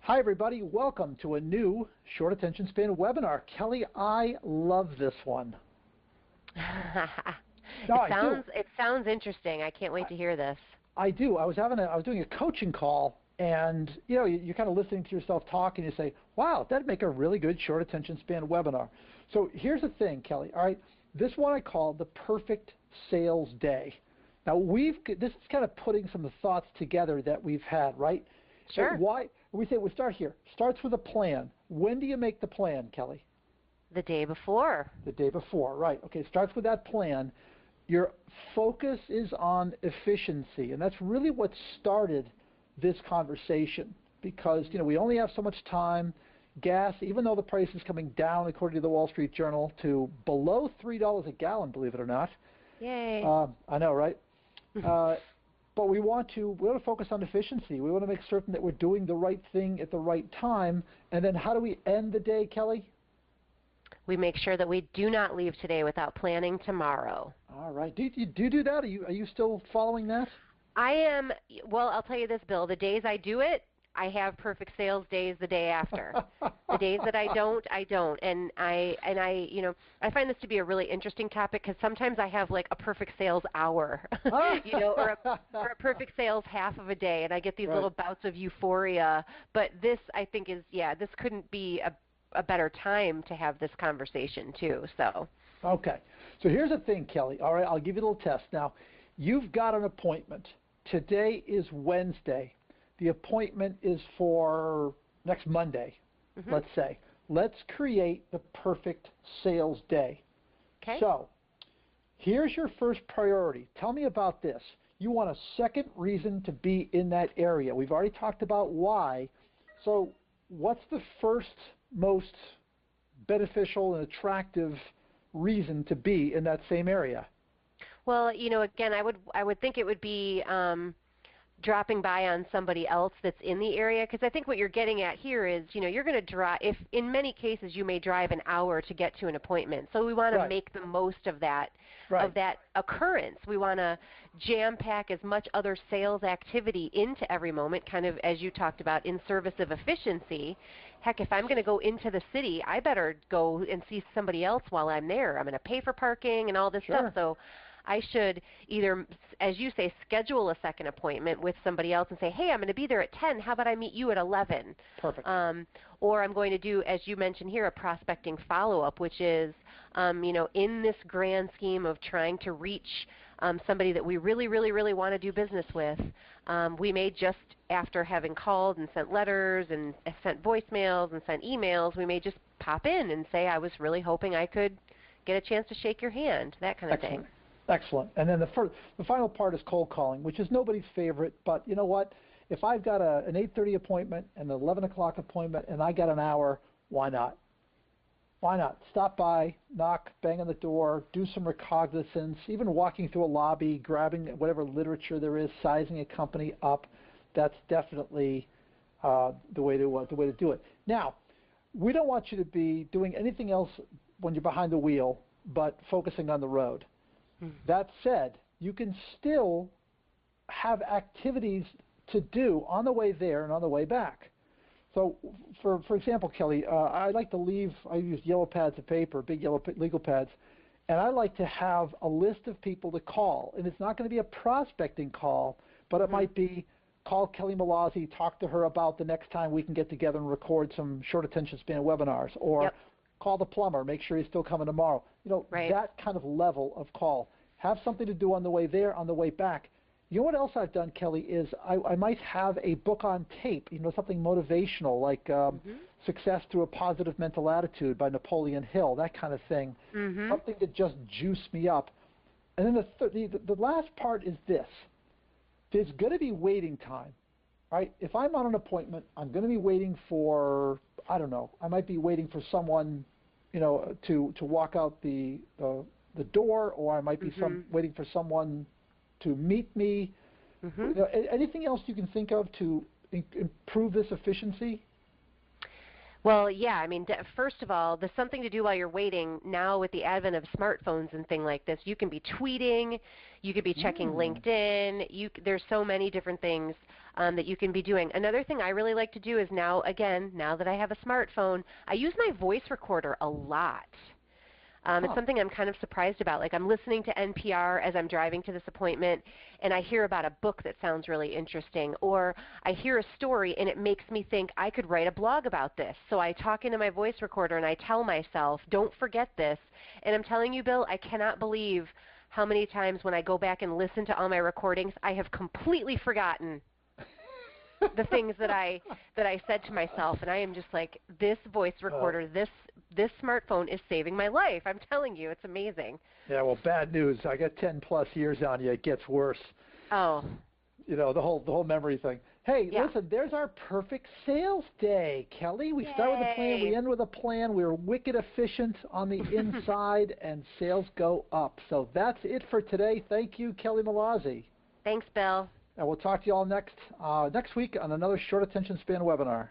Hi, everybody. Welcome to a new short attention span webinar. Kelly, I love this one. It sounds interesting. I can't wait to hear this. I do. I was doing a coaching call, and you're kind of listening to yourself talk, and you say, "Wow, that'd make a really good short attention span webinar." So here's the thing, Kelly. All right, this one I call the perfect sales day. Now this is kind of putting some of the thoughts together that we've had, right? Sure. So why we say we start here. Starts with a plan. When do you make the plan, Kelly? The day before. The day before, right. Okay, starts with that plan. Your focus is on efficiency, and that's really what started this conversation because, we only have so much time. Gas, even though the price is coming down, according to the Wall Street Journal, to below $3 a gallon, believe it or not. Yay. I know, right? But we want to focus on efficiency. We want to make certain that we're doing the right thing at the right time. And then how do we end the day, Kelly? We make sure that we do not leave today without planning tomorrow. All right. Do you do that? Are you still following that? I am. Well, I'll tell you this, Bill. The days I do it, I have perfect sales days the day after. The days that I don't, I don't. And I find this to be a really interesting topic because sometimes I have like a perfect sales hour, or a perfect sales half of a day, and I get these little bouts of euphoria. But this, I think, this couldn't be a better time to have this conversation too. So. Okay. So here's the thing, Kelly. All right, I'll give you a little test. Now, you've got an appointment. Today is Wednesday. The appointment is for next Monday, let's say. Let's create the perfect sales day. Okay. So here's your first priority. Tell me about this. You want a second reason to be in that area. We've already talked about why. So what's the first most beneficial and attractive reason to be in that same area? Well, again, I would think it would be dropping by on somebody else that's in the area, because I think what you're getting at here is, you're going to drive, if in many cases you may drive an hour to get to an appointment. So we want to make the most of that occurrence. We want to jam pack as much other sales activity into every moment, kind of as you talked about, in service of efficiency. Heck, if I'm going to go into the city, I better go and see somebody else while I'm there. I'm going to pay for parking and all this stuff. So I should either, as you say, schedule a second appointment with somebody else and say, hey, I'm going to be there at 10. How about I meet you at 11? Perfect. Or I'm going to do, as you mentioned here, a prospecting follow-up, which is, in this grand scheme of trying to reach somebody that we really, really, really want to do business with, we may just, after having called and sent letters and sent voicemails and sent emails, we may just pop in and say, I was really hoping I could get a chance to shake your hand, that kind of thing. Excellent. And then the final part is cold calling, which is nobody's favorite. But you know what? If I've got an 8:30 appointment and an 11 o'clock appointment and I got an hour, why not? Why not? Stop by, knock, bang on the door, do some recognizance, even walking through a lobby, grabbing whatever literature there is, sizing a company up. That's definitely the way to do it. Now, we don't want you to be doing anything else when you're behind the wheel but focusing on the road. That said, you can still have activities to do on the way there and on the way back. So, for example, Kelly, I like to I use yellow pads of paper, big yellow legal pads, and I like to have a list of people to call. And it's not going to be a prospecting call, but it might be call Kelly Malazzi, talk to her about the next time we can get together and record some short attention span webinars, or call the plumber, make sure he's still coming tomorrow. That kind of level of call. Have something to do on the way there, on the way back. You know what else I've done, Kelly, is I might have a book on tape, something motivational like Success Through a Positive Mental Attitude by Napoleon Hill, that kind of thing. Something to just juice me up. And then the last part is this. There's going to be waiting time, right? If I'm on an appointment, I'm going to be waiting for, I don't know, I might be waiting for someone to walk out the door, or I might be waiting for someone to meet me. Mm-hmm. Anything else you can think of to improve this efficiency? Well, yeah, I mean, first of all, there's something to do while you're waiting. Now with the advent of smartphones and things like this, you can be tweeting, you could be checking Mm. LinkedIn. There's so many different things that you can be doing. Another thing I really like to do is now that I have a smartphone, I use my voice recorder a lot. It's Huh. something I'm kind of surprised about. Like I'm listening to NPR as I'm driving to this appointment, and I hear about a book that sounds really interesting, or I hear a story and it makes me think I could write a blog about this. So I talk into my voice recorder and I tell myself, don't forget this. And I'm telling you, Bill, I cannot believe how many times when I go back and listen to all my recordings, I have completely forgotten the things that I said to myself, and I am just like, this voice Well, recorder, this smartphone is saving my life. I'm telling you, it's amazing. yeah, well, bad news. I got 10 plus years on you. It gets worse. Oh, You know, the whole memory thing. Hey, yeah. listen, there's our perfect sales day, Kelly. We start with a plan, we Yay. end with a plan. We're wicked efficient on the inside, and sales go up. So that's it for today. Thank you, Kelly Malazzi. Thanks, Bill. And we'll talk to you all next week on another short attention span webinar.